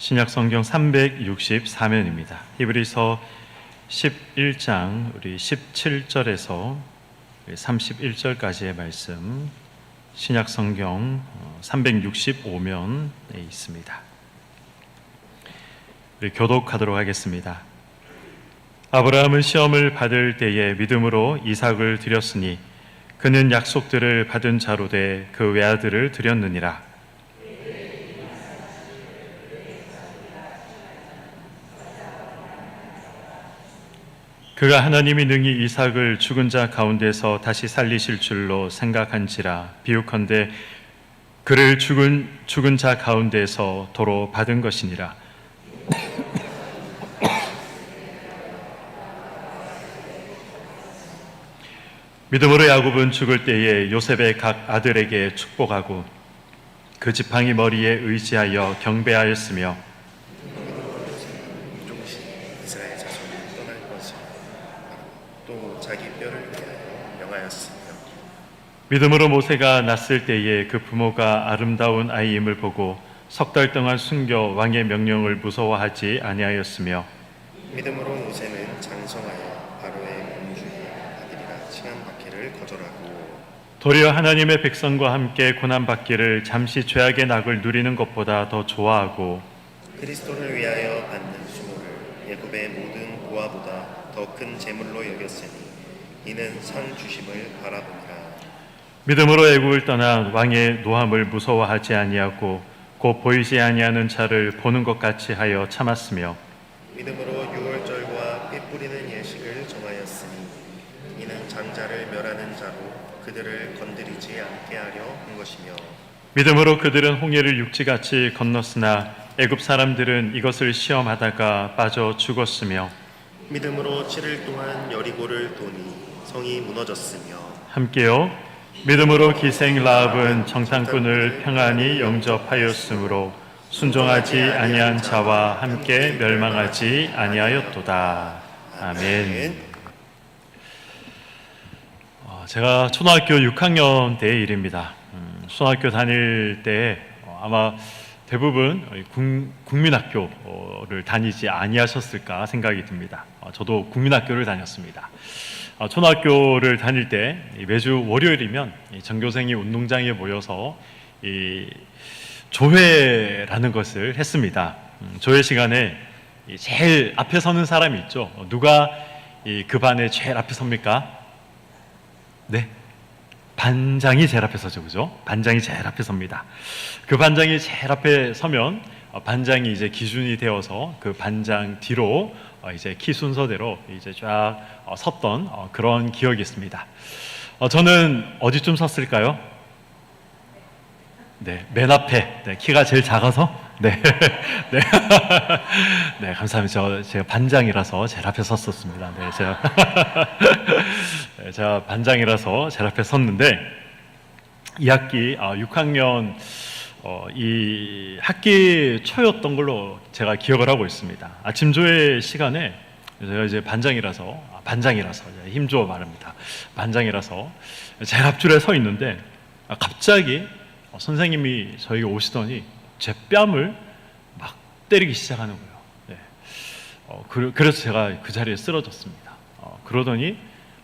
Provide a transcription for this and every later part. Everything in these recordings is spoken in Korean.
신약 성경 364면입니다. 히브리서 11장 우리 17절에서 31절까지의 말씀, 신약 성경 365면에 있습니다. 우리 교독하도록 하겠습니다. 아브라함은 시험을 받을 때에 믿음으로 이삭을 드렸으니 그는 약속들을 받은 자로 돼 그 외아들을 드렸느니라. 그가 하나님이 능히 이삭을 죽은 자 가운데서 다시 살리실 줄로 생각한지라. 비유컨대 그를 죽은 자 가운데서 도로 받은 것이니라. 믿음으로 야곱은 죽을 때에 요셉의 각 아들에게 축복하고 그 지팡이 머리에 의지하여 경배하였으며 이스라엘 자손이 떠날 것을 또 자기 뼈를 위하여 명하였으며 믿음으로 모세가 났을 때에 그 부모가 아름다운 아이임을 보고 석 달 동안 숨겨 왕의 명령을 무서워하지 아니하였으며 믿음으로 모세는 장성하여 바로의 공주의 아들이라 칭함 받기를 거절하고 도리어 하나님의 백성과 함께 고난받기를 잠시 죄악의 낙을 누리는 것보다 더 좋아하고 그리스도를 위하여 받는 수모를 애굽의 모든 보화보다 더 큰 재물로 여겼으니 이는 상 주심을 바라보니라. 믿음으로 애굽을 떠나 왕의 노함을 무서워하지 아니하고 곧 보이지 아니하는 자를 보는 것 같이 하여 참았으며 믿음으로 유월절과 피 뿌리는 예식을 정하였으니 이는 장자를 멸하는 자로 그들을 건드리지 않게 하려 한 것이며 믿음으로 그들은 홍해를 육지같이 건넜으나 애굽 사람들은 이것을 시험하다가 빠져 죽었으며 믿음으로 7일 동안 여리고를 도니 성이 무너졌으며 함께요 믿음으로 기생 라합은 정탐꾼을 평안히 영접하였으므로 순종하지 아니한 자와 함께 멸망하지 아니하였도다. 아멘. 제가 초등학교 6학년 때의 일입니다. 초등학교 다닐 때 아마 대부분 국민학교를 다니지 아니하셨을까 생각이 듭니다. 저도 국민학교를 다녔습니다. 초등학교를 다닐 때 매주 월요일이면 전교생이 운동장에 모여서 조회라는 것을 했습니다. 조회 시간에 제일 앞에 서는 사람이 있죠. 누가 그 반에 제일 앞에 섭니까? 네, 반장이 제일 앞에 서죠, 그죠? 반장이 제일 앞에 섭니다. 그 반장이 제일 앞에 서면 반장이 이제 기준이 되어서 그 반장 뒤로 이제 키 순서대로 이제 쫙 섰던 그런 기억이 있습니다. 저는 어디쯤 섰을까요? 네, 맨 앞에. 네, 키가 제일 작아서. 네, 네, 네, 감사합니다. 제가 반장이라서 제일 앞에 섰었습니다. 네, 제가 반장이라서 제일 앞에 섰는데 이 학기 6학년 이 학기 초였던 걸로 제가 기억을 하고 있습니다. 아침 조회 시간에 제가 이제 반장이라서 힘주어 말합니다. 반장이라서 제일 앞줄에 서 있는데 갑자기 선생님이 저희가 오시더니 제 뺨을 막 때리기 시작하는 거예요. 네. 그래서 제가 그 자리에 쓰러졌습니다. 그러더니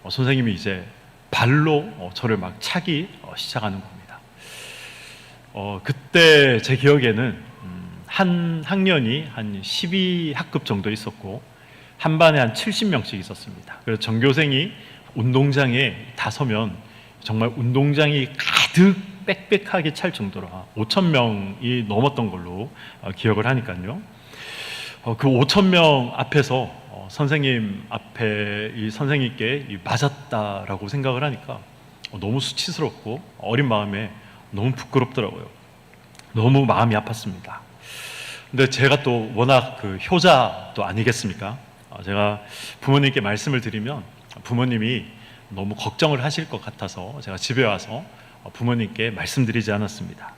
선생님이 이제 발로 저를 막 차기 시작하는 겁니다. 그때 제 기억에는 한 학년이 한 12학급 정도 있었고 한 반에 한 70명씩 있었습니다. 그래서 전교생이 운동장에 다 서면 정말 운동장이 가득 빽빽하게 찰 정도로 5,000명이 넘었던 걸로 기억을 하니까요. 그 5,000명 앞에서 선생님 앞에 이 선생님께 맞았다라고 생각을 하니까 너무 수치스럽고 어린 마음에 너무 부끄럽더라고요. 너무 마음이 아팠습니다. 근데 제가 또 워낙 그 효자도 아니겠습니까? 제가 부모님께 말씀을 드리면 부모님이 너무 걱정을 하실 것 같아서 제가 집에 와서 부모님께 말씀드리지 않았습니다.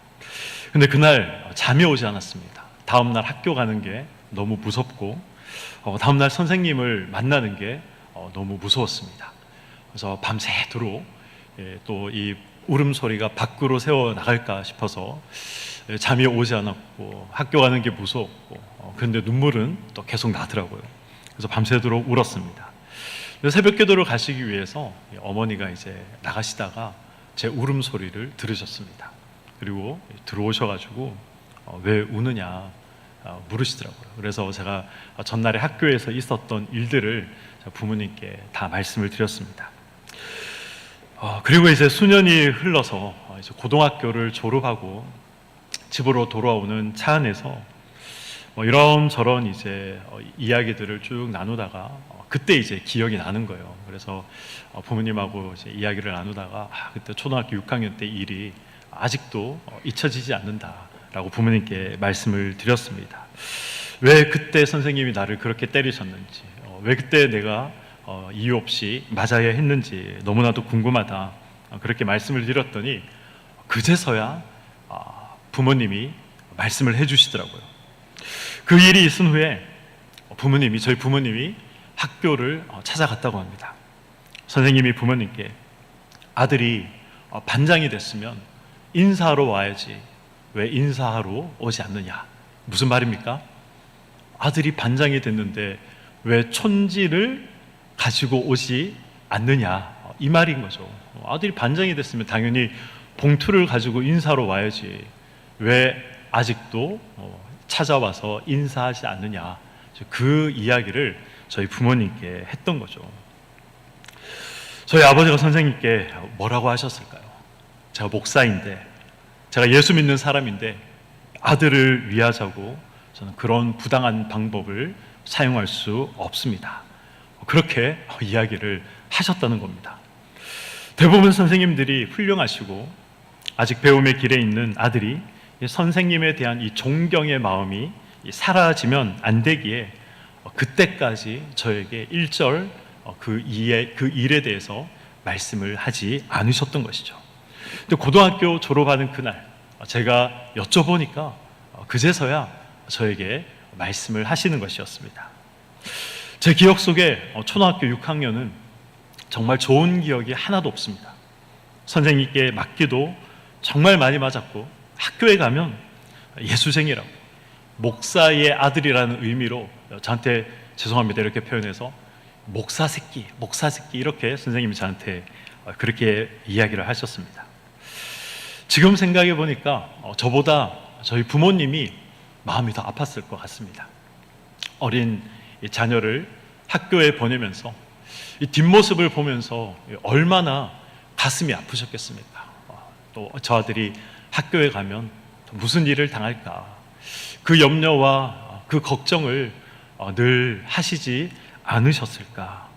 근데 그날 잠이 오지 않았습니다. 다음날 학교 가는 게 너무 무섭고 다음날 선생님을 만나는 게 너무 무서웠습니다. 그래서 밤새도록 또 이 울음소리가 밖으로 새어 나갈까 싶어서 잠이 오지 않았고 학교 가는 게 무서웠고 그런데 눈물은 또 계속 나더라고요. 그래서 밤새도록 울었습니다. 그래서 새벽 기도를 가시기 위해서 어머니가 이제 나가시다가 제 울음소리를 들으셨습니다. 그리고 들어오셔가지고 왜 우느냐 물으시더라고요. 그래서 제가 전날에 학교에서 있었던 일들을 부모님께 다 말씀을 드렸습니다. 그리고 이제 수년이 흘러서 이제 고등학교를 졸업하고 집으로 돌아오는 차 안에서 이런저런 이제 이야기들을 쭉 나누다가 그때 이제 기억이 나는 거예요. 그래서 부모님하고 이제 이야기를 나누다가 그때 초등학교 6학년 때 일이 아직도 잊혀지지 않는다라고 부모님께 말씀을 드렸습니다. 왜 그때 선생님이 나를 그렇게 때리셨는지, 왜 그때 내가 이유 없이 맞아야 했는지 너무나도 궁금하다. 그렇게 말씀을 드렸더니 그제서야 부모님이 말씀을 해주시더라고요. 그 일이 있은 후에 저희 부모님이 학교를 찾아갔다고 합니다. 선생님이 부모님께 아들이 반장이 됐으면 인사하러 와야지 왜 인사하러 오지 않느냐. 무슨 말입니까? 아들이 반장이 됐는데 왜 촌지를 가지고 오지 않느냐, 이 말인 거죠. 아들이 반장이 됐으면 당연히 봉투를 가지고 인사하러 와야지 왜 아직도 찾아와서 인사하지 않느냐. 그 이야기를 저희 부모님께 했던 거죠. 저희 아버지가 선생님께 뭐라고 하셨을까요? 제가 목사인데, 제가 예수 믿는 사람인데 아들을 위하자고 저는 그런 부당한 방법을 사용할 수 없습니다. 그렇게 이야기를 하셨다는 겁니다. 대부분 선생님들이 훌륭하시고 아직 배움의 길에 있는 아들이 선생님에 대한 이 존경의 마음이 사라지면 안 되기에 그때까지 저에게 일절 그 일에 대해서 말씀을 하지 않으셨던 것이죠. 근데 고등학교 졸업하는 그날 제가 여쭤보니까 그제서야 저에게 말씀을 하시는 것이었습니다. 제 기억 속에 초등학교 6학년은 정말 좋은 기억이 하나도 없습니다. 선생님께 맞기도 정말 많이 맞았고 학교에 가면 예수생이라고 목사의 아들이라는 의미로 저한테 죄송합니다 이렇게 표현해서 목사 새끼 이렇게 선생님이 저한테 그렇게 이야기를 하셨습니다. 지금 생각해 보니까 저보다 저희 부모님이 마음이 더 아팠을 것 같습니다. 어린 자녀를 학교에 보내면서 이 뒷모습을 보면서 얼마나 가슴이 아프셨겠습니까? 또 저 아들이 학교에 가면 무슨 일을 당할까? 그 염려와 그 걱정을 늘 하시지 않으셨을까?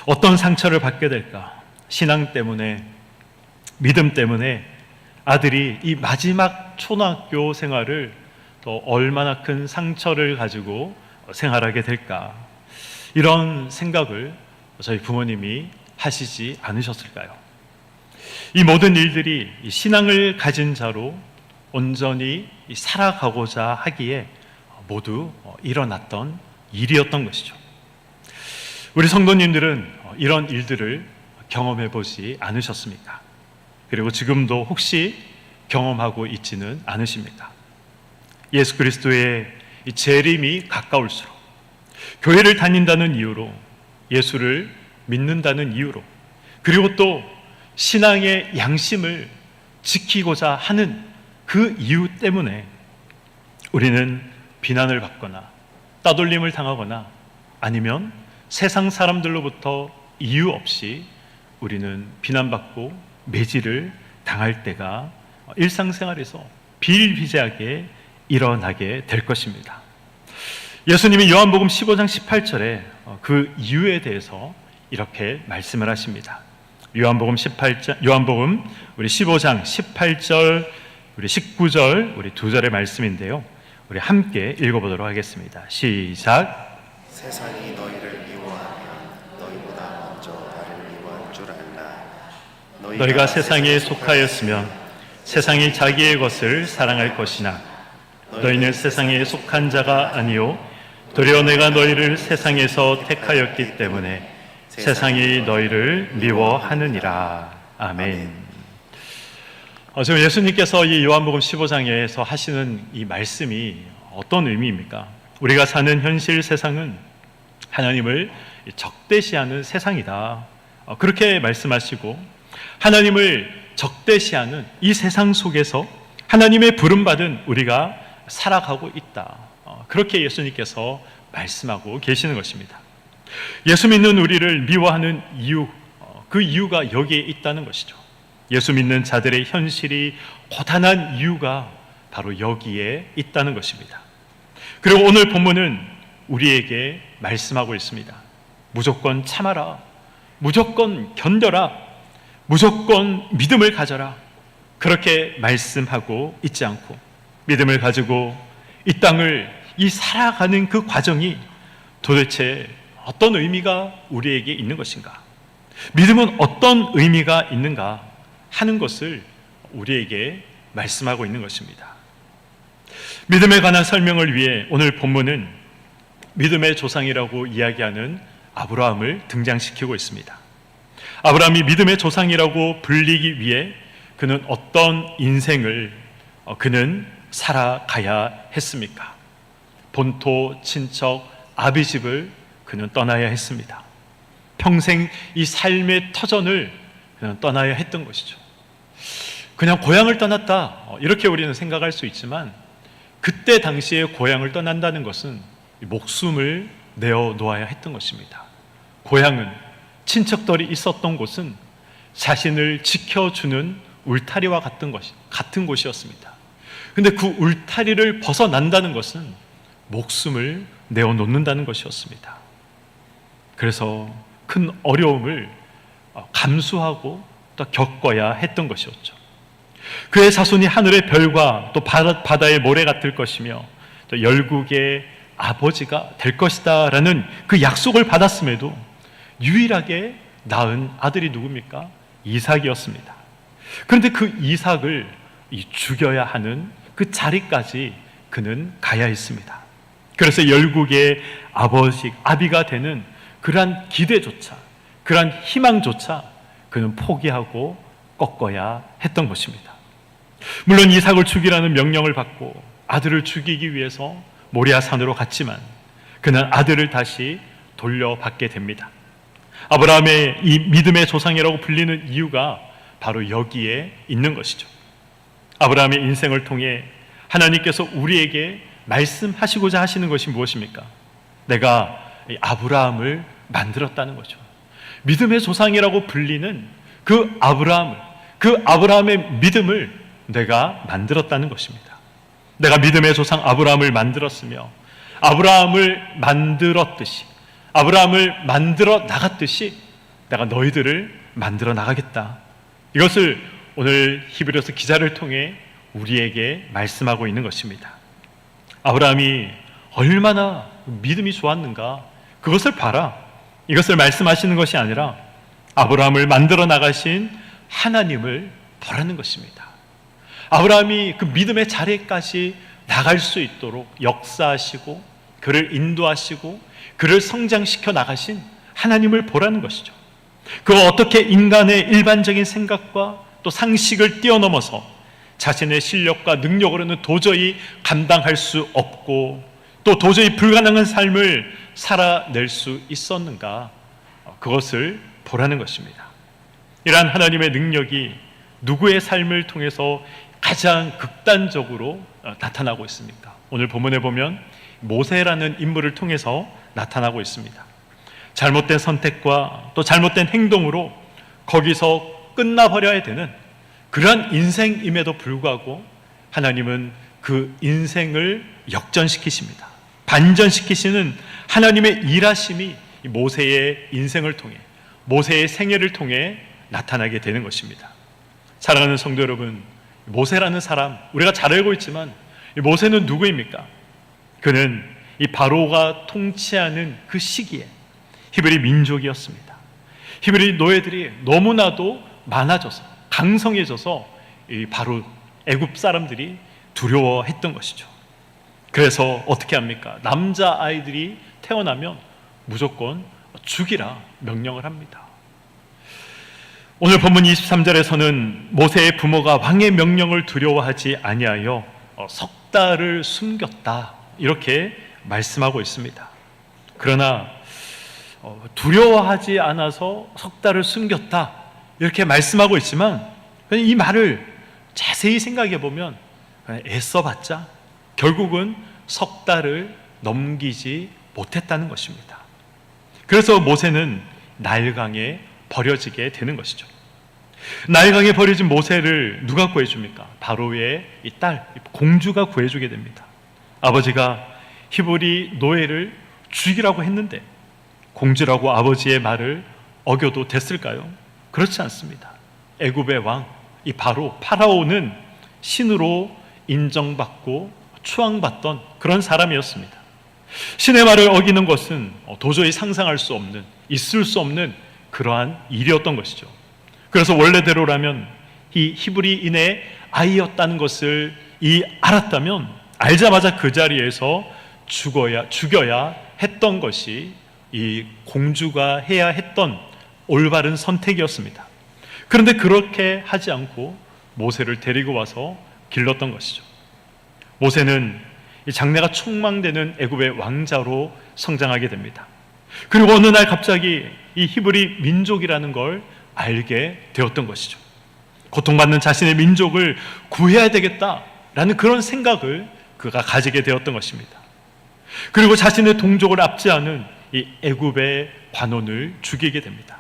어떤 상처를 받게 될까? 신앙 때문에, 믿음 때문에 아들이 이 마지막 초등학교 생활을 또 얼마나 큰 상처를 가지고 생활하게 될까? 이런 생각을 저희 부모님이 하시지 않으셨을까요? 이 모든 일들이 신앙을 가진 자로 온전히 살아가고자 하기에 모두 일어났던 일이었던 것이죠. 우리 성도님들은 이런 일들을 경험해 보지 않으셨습니까? 그리고 지금도 혹시 경험하고 있지는 않으십니까? 예수 그리스도의 이 재림이 가까울수록 교회를 다닌다는 이유로, 예수를 믿는다는 이유로, 그리고 또 신앙의 양심을 지키고자 하는 그 이유 때문에 우리는 비난을 받거나 따돌림을 당하거나 아니면 세상 사람들로부터 이유 없이 우리는 비난받고 매질을 당할 때가 일상생활에서 비일비재하게 일어나게 될 것입니다. 예수님이 요한복음 15장 18절에 그 이유에 대해서 이렇게 말씀을 하십니다. 요한복음 우리 15장 18절, 우리 19절, 우리 두 절의 말씀인데요. 우리 함께 읽어보도록 하겠습니다. 시작. 세상이 너희를 미워하면 너희보다 먼저 나를 미워한 줄 알라. 너희가 세상에 속하였으면 세상이 자기의 것을 사랑할 것이나 너희는 세상에 속한 자가 아니요 도리어 내가 너희를 세상에서 택하였기 때문에 세상이 너희를 미워하느니라. 아멘. 지금 예수님께서 이 요한복음 15장에서 하시는 이 말씀이 어떤 의미입니까? 우리가 사는 현실 세상은 하나님을 적대시하는 세상이다. 그렇게 말씀하시고, 하나님을 적대시하는 이 세상 속에서 하나님의 부름받은 우리가 살아가고 있다. 그렇게 예수님께서 말씀하고 계시는 것입니다. 예수 믿는 우리를 미워하는 이유, 그 이유가 여기에 있다는 것이죠. 예수 믿는 자들의 현실이 고단한 이유가 바로 여기에 있다는 것입니다. 그리고 오늘 본문은 우리에게 말씀하고 있습니다. 무조건 참아라, 무조건 견뎌라, 무조건 믿음을 가져라, 그렇게 말씀하고 있지 않고, 믿음을 가지고 이 땅을 이 살아가는 그 과정이 도대체 어떤 의미가 우리에게 있는 것인가, 믿음은 어떤 의미가 있는가 하는 것을 우리에게 말씀하고 있는 것입니다. 믿음에 관한 설명을 위해 오늘 본문은 믿음의 조상이라고 이야기하는 아브라함을 등장시키고 있습니다. 아브라함이 믿음의 조상이라고 불리기 위해 그는 어떤 인생을 그는 살아가야 했습니까? 본토, 친척, 아비집을 그는 떠나야 했습니다. 평생 이 삶의 터전을 그는 떠나야 했던 것이죠. 그냥 고향을 떠났다, 이렇게 우리는 생각할 수 있지만, 그때 당시에 고향을 떠난다는 것은 목숨을 내어놓아야 했던 것입니다. 고향은, 친척들이 있었던 곳은 자신을 지켜주는 울타리와 같은 곳이었습니다. 근데 그 울타리를 벗어난다는 것은 목숨을 내어놓는다는 것이었습니다. 그래서 큰 어려움을 감수하고 또 겪어야 했던 것이었죠. 그의 자손이 하늘의 별과 또 바다의 모래 같을 것이며 또 열국의 아버지가 될 것이다 라는 그 약속을 받았음에도 유일하게 낳은 아들이 누굽니까? 이삭이었습니다. 그런데 그 이삭을 죽여야 하는 그 자리까지 그는 가야 했습니다. 그래서 열국의 아비가 되는 그러한 기대조차, 그러한 희망조차 그는 포기하고 꺾어야 했던 것입니다. 물론 이삭을 죽이라는 명령을 받고 아들을 죽이기 위해서 모리아 산으로 갔지만 그는 아들을 다시 돌려받게 됩니다. 아브라함의 이 믿음의 조상이라고 불리는 이유가 바로 여기에 있는 것이죠. 아브라함의 인생을 통해 하나님께서 우리에게 말씀하시고자 하시는 것이 무엇입니까? 내가 아브라함을 만들었다는 거죠. 믿음의 조상이라고 불리는 그 아브라함의 믿음을 내가 만들었다는 것입니다. 내가 믿음의 조상 아브라함을 만들었으며 아브라함을 만들었듯이, 아브라함을 만들어 나갔듯이 내가 너희들을 만들어 나가겠다. 이것을 오늘 히브리서 기자를 통해 우리에게 말씀하고 있는 것입니다. 아브라함이 얼마나 믿음이 좋았는가, 그것을 봐라, 이것을 말씀하시는 것이 아니라 아브라함을 만들어 나가신 하나님을 보라는 것입니다. 아브라함이 그 믿음의 자리까지 나갈 수 있도록 역사하시고 그를 인도하시고 그를 성장시켜 나가신 하나님을 보라는 것이죠. 그가 어떻게 인간의 일반적인 생각과 또 상식을 뛰어넘어서 자신의 실력과 능력으로는 도저히 감당할 수 없고 또 도저히 불가능한 삶을 살아낼 수 있었는가, 그것을 보라는 것입니다. 이러한 하나님의 능력이 누구의 삶을 통해서 가장 극단적으로 나타나고 있습니까? 오늘 본문에 보면 모세라는 인물을 통해서 나타나고 있습니다. 잘못된 선택과 또 잘못된 행동으로 거기서 끝나버려야 되는 그러한 인생임에도 불구하고 하나님은 그 인생을 역전시키십니다. 반전시키시는 하나님의 일하심이 모세의 인생을 통해, 모세의 생애를 통해 나타나게 되는 것입니다. 사랑하는 성도 여러분, 모세라는 사람 우리가 잘 알고 있지만 이 모세는 누구입니까? 그는 이 바로가 통치하는 그 시기에 히브리 민족이었습니다. 히브리 노예들이 너무나도 많아져서 강성해져서 이 바로 애굽 사람들이 두려워했던 것이죠. 그래서 어떻게 합니까? 남자 아이들이 태어나면 무조건 죽이라 명령을 합니다. 오늘 본문 23절에서는 모세의 부모가 왕의 명령을 두려워하지 아니하여 석 달을 숨겼다, 이렇게 말씀하고 있습니다. 그러나 두려워하지 않아서 석 달을 숨겼다 이렇게 말씀하고 있지만 이 말을 자세히 생각해 보면 애써봤자 결국은 석 달을 넘기지 못했다는 것입니다. 그래서 모세는 나일강에 버려지게 되는 것이죠. 나일강에 버려진 모세를 누가 구해줍니까? 바로의 이 딸 공주가 구해주게 됩니다. 아버지가 히브리 노예를 죽이라고 했는데 공주라고 아버지의 말을 어겨도 됐을까요? 그렇지 않습니다. 애굽의 왕 이 바로 파라오는 신으로 인정받고 추앙받던 그런 사람이었습니다. 신의 말을 어기는 것은 도저히 상상할 수 없는, 있을 수 없는 그러한 일이었던 것이죠. 그래서 원래대로라면 이 히브리인의 아이였다는 것을 알았다면 알자마자 그 자리에서 죽여야 했던 것이 이 공주가 해야 했던 올바른 선택이었습니다. 그런데 그렇게 하지 않고 모세를 데리고 와서 길렀던 것이죠. 모세는 이 장래가 촉망되는 애굽의 왕자로 성장하게 됩니다. 그리고 어느 날 갑자기 이 히브리 민족이라는 걸 알게 되었던 것이죠. 고통받는 자신의 민족을 구해야 되겠다라는 그런 생각을 그가 가지게 되었던 것입니다. 그리고 자신의 동족을 압제하는 이 애굽의 관원을 죽이게 됩니다.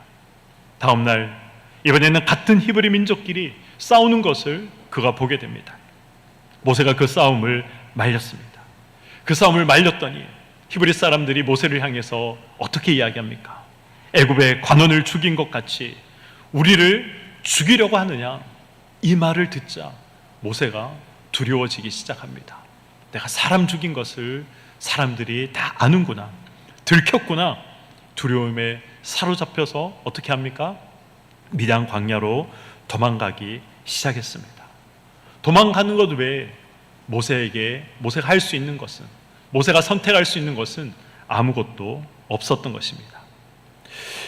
다음 날 이번에는 같은 히브리 민족끼리 싸우는 것을 그가 보게 됩니다. 모세가 그 싸움을 말렸습니다. 그 싸움을 말렸더니 히브리 사람들이 모세를 향해서 어떻게 이야기합니까? 애굽의 관원을 죽인 것 같이 우리를 죽이려고 하느냐? 이 말을 듣자 모세가 두려워지기 시작합니다. 내가 사람 죽인 것을 사람들이 다 아는구나, 들켰구나. 두려움에 사로잡혀서 어떻게 합니까? 미디안 광야로 도망가기 시작했습니다. 도망가는 것 외에 모세가 할 수 있는 것은, 모세가 선택할 수 있는 것은 아무것도 없었던 것입니다.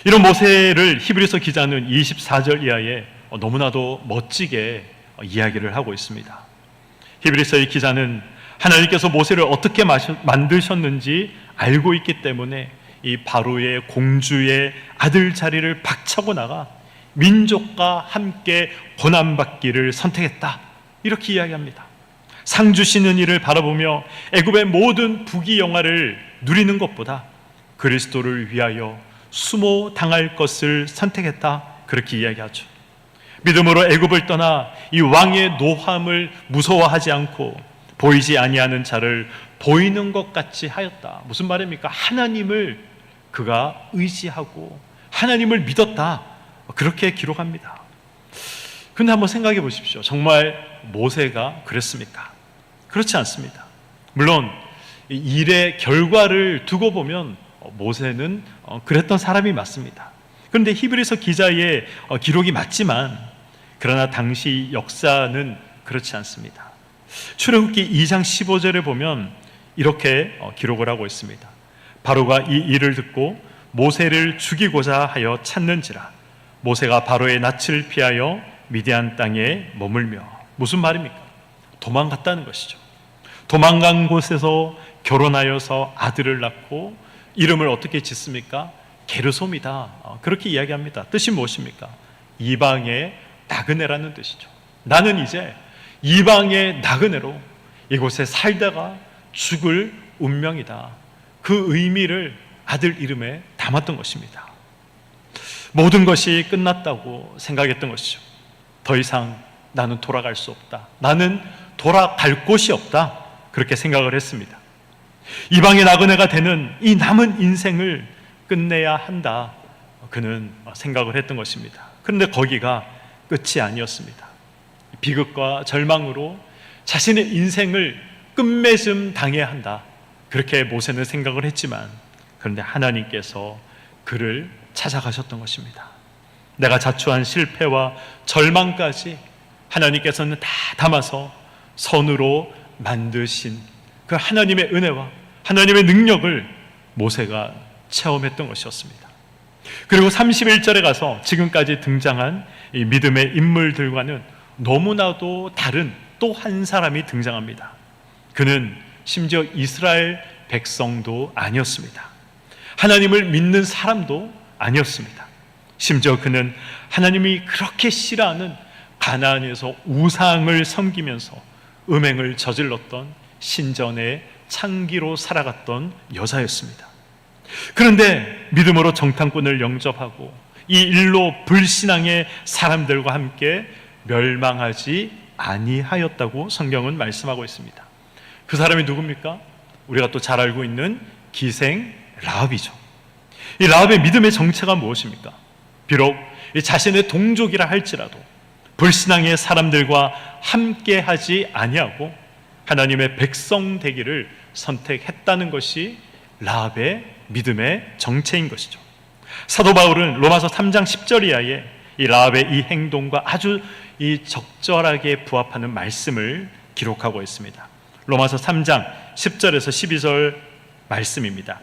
이런 모세를 히브리서 기자는 24절 이하에 너무나도 멋지게 이야기를 하고 있습니다. 히브리서의 기자는 하나님께서 모세를 어떻게 만드셨는지 알고 있기 때문에 이 바로의 공주의 아들 자리를 박차고 나가 민족과 함께 고난받기를 선택했다, 이렇게 이야기합니다. 상 주시는 이를 바라보며 애굽의 모든 부귀영화를 누리는 것보다 그리스도를 위하여 수모 당할 것을 선택했다, 그렇게 이야기하죠. 믿음으로 애굽을 떠나 이 왕의 노함을 무서워하지 않고 보이지 아니하는 자를 보이는 것 같이 하였다. 무슨 말입니까? 하나님을 그가 의지하고 하나님을 믿었다, 그렇게 기록합니다. 그런데 한번 생각해 보십시오. 정말 모세가 그랬습니까? 그렇지 않습니다. 물론 일의 결과를 두고 보면 모세는 그랬던 사람이 맞습니다. 그런데 히브리서 기자의 기록이 맞지만 그러나 당시 역사는 그렇지 않습니다. 출애굽기 2장 15절에 보면 이렇게 기록을 하고 있습니다. 바로가 이 일을 듣고 모세를 죽이고자 하여 찾는지라 모세가 바로의 낯을 피하여 미디안 땅에 머물며. 무슨 말입니까? 도망갔다는 것이죠. 도망간 곳에서 결혼하여서 아들을 낳고 이름을 어떻게 짓습니까? 게르솜이다, 그렇게 이야기합니다. 뜻이 무엇입니까? 이방의 나그네라는 뜻이죠. 나는 이제 이방의 나그네로 이곳에 살다가 죽을 운명이다, 그 의미를 아들 이름에 담았던 것입니다. 모든 것이 끝났다고 생각했던 것이죠. 더 이상 나는 돌아갈 수 없다, 나는 돌아갈 곳이 없다, 그렇게 생각을 했습니다. 이방의 나그네가 되는 이 남은 인생을 끝내야 한다, 그는 생각을 했던 것입니다. 그런데 거기가 끝이 아니었습니다. 비극과 절망으로 자신의 인생을 끝맺음 당해야 한다, 그렇게 모세는 생각을 했지만 그런데 하나님께서 그를 찾아가셨던 것입니다. 내가 자초한 실패와 절망까지 하나님께서는 다 담아서 선으로 만드신 그 하나님의 은혜와 하나님의 능력을 모세가 체험했던 것이었습니다. 그리고 31절에 가서 지금까지 등장한 이 믿음의 인물들과는 너무나도 다른 또 한 사람이 등장합니다. 그는 심지어 이스라엘 백성도 아니었습니다. 하나님을 믿는 사람도 아니었습니다. 심지어 그는 하나님이 그렇게 싫어하는 가나안에서 우상을 섬기면서 음행을 저질렀던 신전의 창기로 살아갔던 여자였습니다. 그런데 믿음으로 정탐꾼을 영접하고 이 일로 불신앙의 사람들과 함께 멸망하지 아니하였다고 성경은 말씀하고 있습니다. 그 사람이 누굽니까? 우리가 또 잘 알고 있는 기생 라합이죠. 이 라합의 믿음의 정체가 무엇입니까? 비록 자신의 동족이라 할지라도 불신앙의 사람들과 함께하지 아니하고 하나님의 백성 되기를 선택했다는 것이 라합의 믿음의 정체인 것이죠. 사도 바울은 로마서 3장 10절 이하에 이 라합의 이 행동과 아주 이 적절하게 부합하는 말씀을 기록하고 있습니다. 로마서 3장 10절에서 12절 말씀입니다.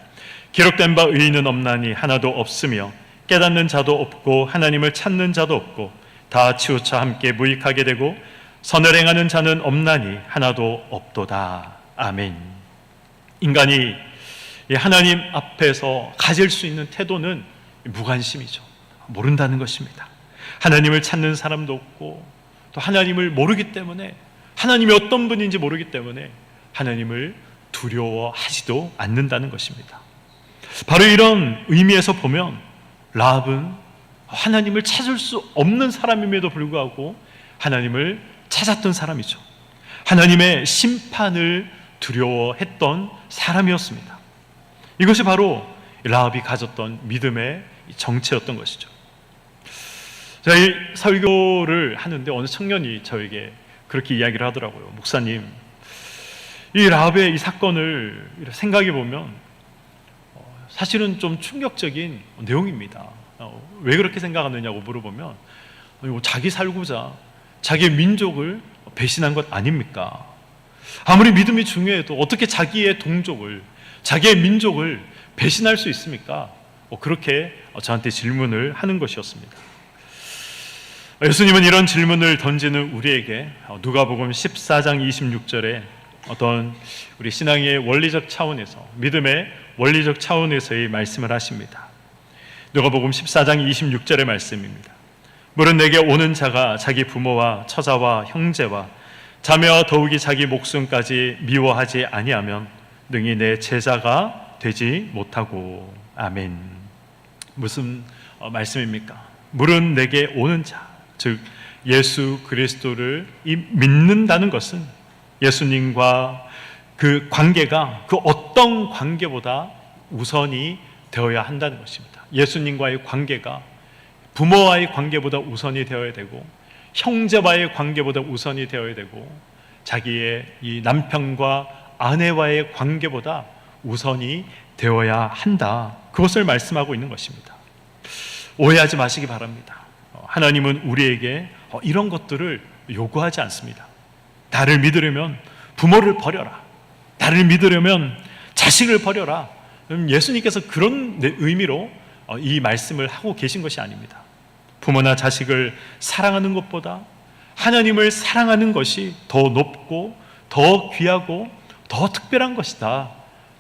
기록된 바 의인은 없나니 하나도 없으며 깨닫는 자도 없고 하나님을 찾는 자도 없고 다 치우쳐 함께 무익하게 되고 선을 행하는 자는 없나니 하나도 없도다. 아멘. 인간이 하나님 앞에서 가질 수 있는 태도는 무관심이죠. 모른다는 것입니다. 하나님을 찾는 사람도 없고 또 하나님을 모르기 때문에, 하나님이 어떤 분인지 모르기 때문에 하나님을 두려워하지도 않는다는 것입니다. 바로 이런 의미에서 보면 라합은 하나님을 찾을 수 없는 사람임에도 불구하고 하나님을 찾았던 사람이죠. 하나님의 심판을 두려워했던 사람이었습니다. 이것이 바로 라합이 가졌던 믿음의 정체였던 것이죠. 제가 이 설교를 하는데 어느 청년이 저에게 그렇게 이야기를 하더라고요. 목사님, 이 라합의 이 사건을 생각해 보면 사실은 좀 충격적인 내용입니다. 왜 그렇게 생각하느냐고 물어보면 자기 살고자 자기의 민족을 배신한 것 아닙니까? 아무리 믿음이 중요해도 어떻게 자기의 동족을, 자기의 민족을 배신할 수 있습니까? 그렇게 저한테 질문을 하는 것이었습니다. 예수님은 이런 질문을 던지는 우리에게 누가복음 14장 26절에 어떤 우리 신앙의 원리적 차원에서, 믿음의 원리적 차원에서의 말씀을 하십니다. 누가복음 14장 26절의 말씀입니다. 물은 내게 오는 자가 자기 부모와 처자와 형제와 자매와 더욱이 자기 목숨까지 미워하지 아니하면 능히 내 제자가 되지 못하고. 아멘. 무슨 말씀입니까? 물은 내게 오는 자, 즉 예수 그리스도를 믿는다는 것은 예수님과 그 관계가 그 어떤 관계보다 우선이 되어야 한다는 것입니다. 예수님과의 관계가 부모와의 관계보다 우선이 되어야 되고, 형제와의 관계보다 우선이 되어야 되고, 자기의 이 남편과 아내와의 관계보다 우선이 되어야 한다. 그것을 말씀하고 있는 것입니다. 오해하지 마시기 바랍니다. 하나님은 우리에게 이런 것들을 요구하지 않습니다. 나를 믿으려면 부모를 버려라, 나를 믿으려면 자식을 버려라. 예수님께서 그런 의미로 이 말씀을 하고 계신 것이 아닙니다. 부모나 자식을 사랑하는 것보다 하나님을 사랑하는 것이 더 높고 더 귀하고 더 특별한 것이다.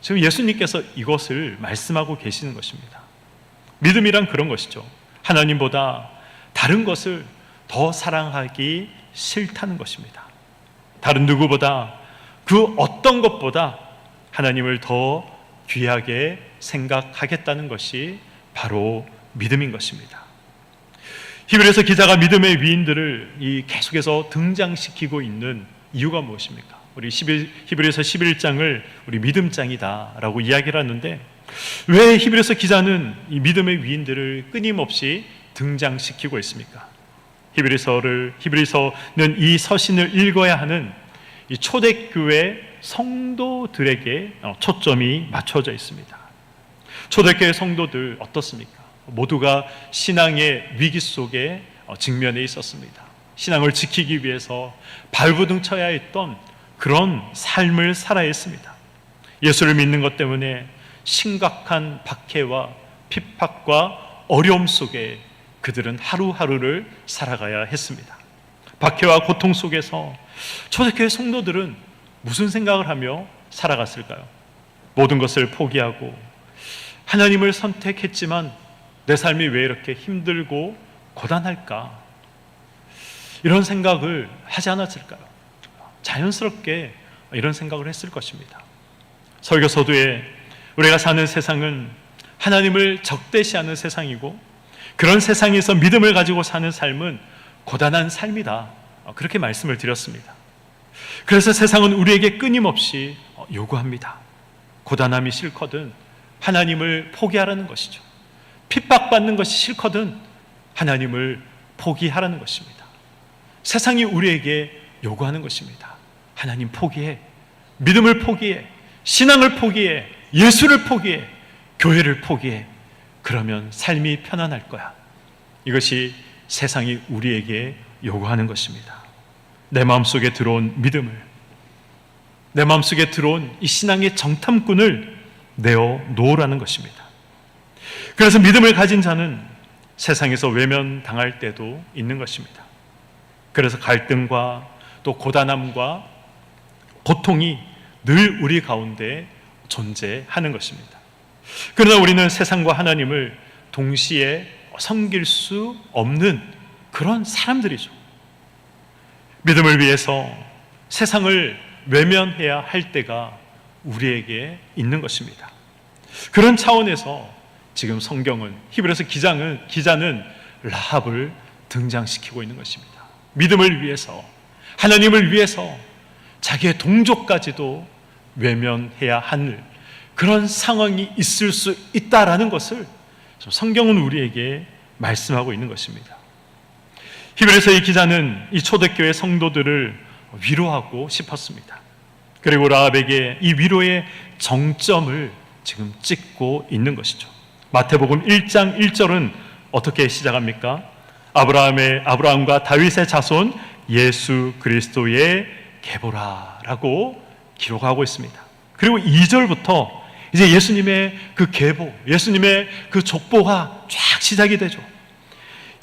지금 예수님께서 이것을 말씀하고 계시는 것입니다. 믿음이란 그런 것이죠. 하나님보다 다른 것을 더 사랑하기 싫다는 것입니다. 다른 누구보다, 그 어떤 것보다 하나님을 더 귀하게 생각하겠다는 것이 바로 믿음인 것입니다. 히브리서 기자가 믿음의 위인들을 계속해서 등장시키고 있는 이유가 무엇입니까? 우리 히브리서 11장을 우리 믿음장이다라고 이야기를 하는데, 왜 히브리서 기자는 이 믿음의 위인들을 끊임없이 등장시키고 있습니까? 히브리서는 이 서신을 읽어야 하는 이 초대교회 성도들에게 초점이 맞춰져 있습니다. 초대교회 성도들 어떻습니까? 모두가 신앙의 위기 속에 직면해 있었습니다. 신앙을 지키기 위해서 발부둥 쳐야 했던 그런 삶을 살아야 했습니다. 예수를 믿는 것 때문에 심각한 박해와 핍박과 어려움 속에 그들은 하루하루를 살아가야 했습니다. 박해와 고통 속에서 초대교회 성도들은 무슨 생각을 하며 살아갔을까요? 모든 것을 포기하고 하나님을 선택했지만 내 삶이 왜 이렇게 힘들고 고단할까? 이런 생각을 하지 않았을까요? 자연스럽게 이런 생각을 했을 것입니다. 설교 서두에 우리가 사는 세상은 하나님을 적대시하는 세상이고 그런 세상에서 믿음을 가지고 사는 삶은 고단한 삶이다. 그렇게 말씀을 드렸습니다. 그래서 세상은 우리에게 끊임없이 요구합니다. 고단함이 싫거든 하나님을 포기하라는 것이죠. 핍박받는 것이 싫거든 하나님을 포기하라는 것입니다. 세상이 우리에게 요구하는 것입니다. 하나님 포기해, 믿음을 포기해, 신앙을 포기해, 예수를 포기해, 교회를 포기해. 그러면 삶이 편안할 거야. 이것이 세상이 우리에게 요구하는 것입니다. 내 마음속에 들어온 믿음을, 내 마음속에 들어온 이 신앙의 정탐꾼을 내어 놓으라는 것입니다. 그래서 믿음을 가진 자는 세상에서 외면당할 때도 있는 것입니다. 그래서 갈등과 또 고단함과 고통이 늘 우리 가운데 존재하는 것입니다. 그러나 우리는 세상과 하나님을 동시에 섬길 수 없는 그런 사람들이죠. 믿음을 위해서 세상을 외면해야 할 때가 우리에게 있는 것입니다. 그런 차원에서 지금 성경은 히브리서 기자는 라합을 등장시키고 있는 것입니다. 믿음을 위해서, 하나님을 위해서 자기의 동족까지도 외면해야 하는 그런 상황이 있을 수 있다라는 것을 성경은 우리에게 말씀하고 있는 것입니다. 히브리서 이 기자는 이 초대교회 성도들을 위로하고 싶었습니다. 그리고 라합에게 이 위로의 정점을 지금 찍고 있는 것이죠. 마태복음 1장 1절은 어떻게 시작합니까? 아브라함과 다윗의 자손 예수 그리스도의 계보라라고 기록하고 있습니다. 그리고 2절부터 이제 예수님의 그 계보, 예수님의 그 족보가 쫙 시작이 되죠.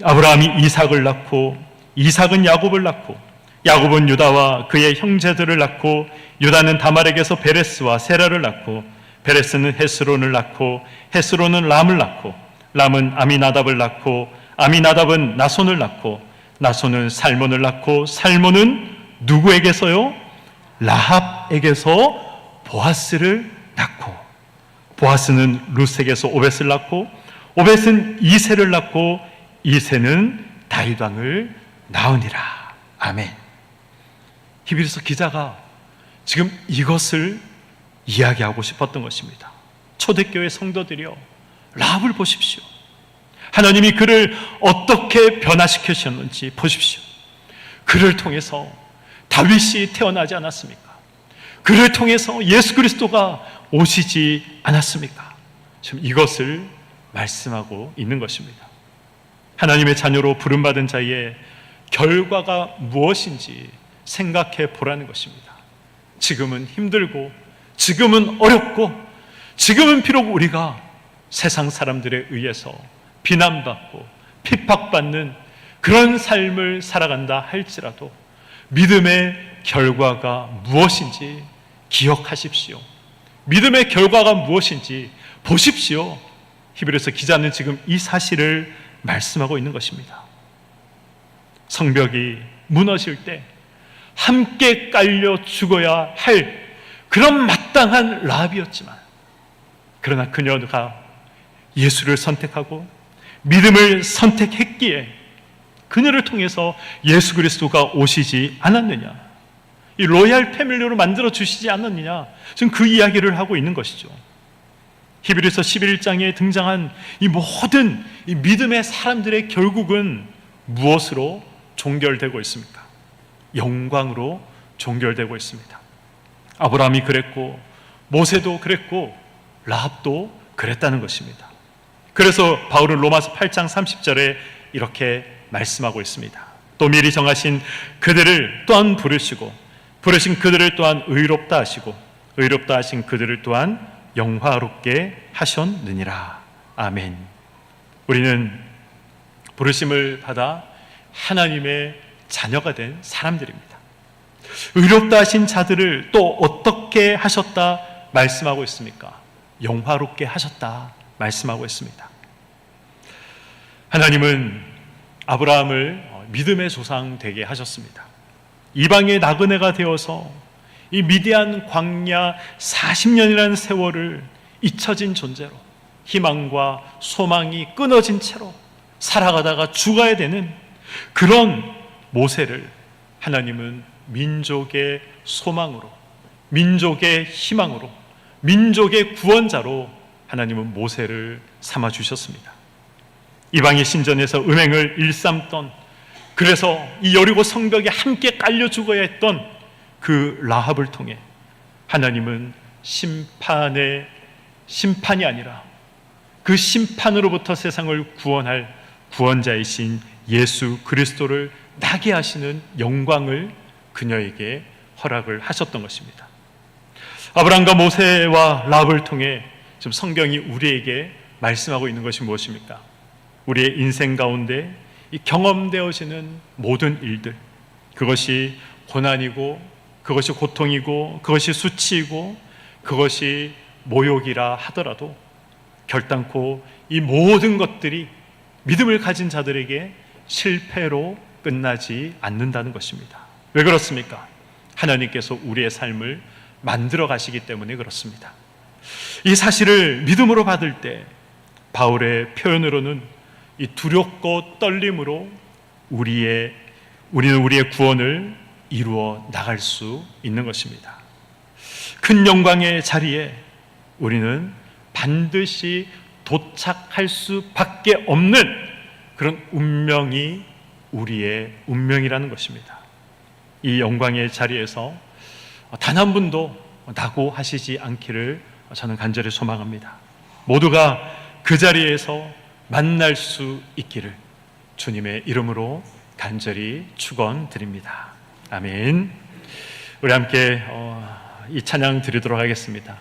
아브라함이 이삭을 낳고 이삭은 야곱을 낳고 야곱은 유다와 그의 형제들을 낳고 유다는 다말에게서 베레스와 세라를 낳고 베레스는 헤스론을 낳고 헤스론은 람을 낳고 람은 아미나답을 낳고 아미나답은 나손을 낳고 나손은 살몬을 낳고 살몬은 누구에게서요? 라합에게서 보아스를 낳고 보아스는 룻에게서 오벳을 낳고 오벳은 이새를 낳고 이새는 다윗 왕을 낳으니라. 아멘. 히브리서 기자가 지금 이것을 이야기하고 싶었던 것입니다. 초대교회 성도들이여, 라합을 보십시오. 하나님이 그를 어떻게 변화시키셨는지 보십시오. 그를 통해서 다윗이 태어나지 않았습니까? 그를 통해서 예수 그리스도가 오시지 않았습니까? 지금 이것을 말씀하고 있는 것입니다. 하나님의 자녀로 부름받은 자의 결과가 무엇인지 생각해 보라는 것입니다. 지금은 힘들고 지금은 어렵고 지금은 비록 우리가 세상 사람들에 의해서 비난받고 핍박받는 그런 삶을 살아간다 할지라도 믿음의 결과가 무엇인지 기억하십시오. 믿음의 결과가 무엇인지 보십시오. 히브리서 기자는 지금 이 사실을 말씀하고 있는 것입니다. 성벽이 무너질 때 함께 깔려 죽어야 할 그런 마땅한 라합이었지만 그러나 그녀가 예수를 선택하고 믿음을 선택했기에 그녀를 통해서 예수 그리스도가 오시지 않았느냐, 이 로얄 패밀리로 만들어 주시지 않았느냐, 지금 그 이야기를 하고 있는 것이죠. 히브리서 11장에 등장한 이 모든 이 믿음의 사람들의 결국은 무엇으로 종결되고 있습니까? 영광으로 종결되고 있습니다. 아브라함이 그랬고 모세도 그랬고 라합도 그랬다는 것입니다. 그래서 바울은 로마서 8장 30절에 이렇게 말씀하고 있습니다. 또 미리 정하신 그들을 또한 부르시고 부르신 그들을 또한 의롭다 하시고 의롭다 하신 그들을 또한 영화롭게 하셨느니라. 아멘. 우리는 부르심을 받아 하나님의 자녀가 된 사람들입니다. 의롭다 하신 자들을 또 어떻게 하셨다 말씀하고 있습니까? 영화롭게 하셨다 말씀하고 있습니다. 하나님은 아브라함을 믿음의 조상 되게 하셨습니다. 이방의 나그네가 되어서 이 미디안 광야 40년이라는 세월을 잊혀진 존재로, 희망과 소망이 끊어진 채로 살아가다가 죽어야 되는 그런 모세를 하나님은 민족의 소망으로, 민족의 희망으로, 민족의 구원자로 하나님은 모세를 삼아 주셨습니다. 이방의 신전에서 음행을 일삼던, 그래서 이 여리고 성벽에 함께 깔려 죽어야 했던 그 라합을 통해 하나님은 심판이 아니라 그 심판으로부터 세상을 구원할 구원자이신 예수 그리스도를 나게 하시는 영광을 그녀에게 허락을 하셨던 것입니다. 아브라함과 모세와 라합을 통해 지금 성경이 우리에게 말씀하고 있는 것이 무엇입니까? 우리의 인생 가운데 이 경험되어지는 모든 일들, 그것이 고난이고, 그것이 고통이고, 그것이 수치이고, 그것이 모욕이라 하더라도 결단코 이 모든 것들이 믿음을 가진 자들에게 실패로 끝나지 않는다는 것입니다. 왜 그렇습니까? 하나님께서 우리의 삶을 만들어 가시기 때문에 그렇습니다. 이 사실을 믿음으로 받을 때 바울의 표현으로는 이 두렵고 떨림으로 우리는 우리의 구원을 이루어 나갈 수 있는 것입니다. 큰 영광의 자리에 우리는 반드시 도착할 수밖에 없는 그런 운명이 우리의 운명이라는 것입니다. 이 영광의 자리에서 단 한 분도 낙오하시지 않기를 저는 간절히 소망합니다. 모두가 그 자리에서 만날 수 있기를 주님의 이름으로 간절히 축원드립니다. 아멘. 우리 함께 이 찬양 드리도록 하겠습니다.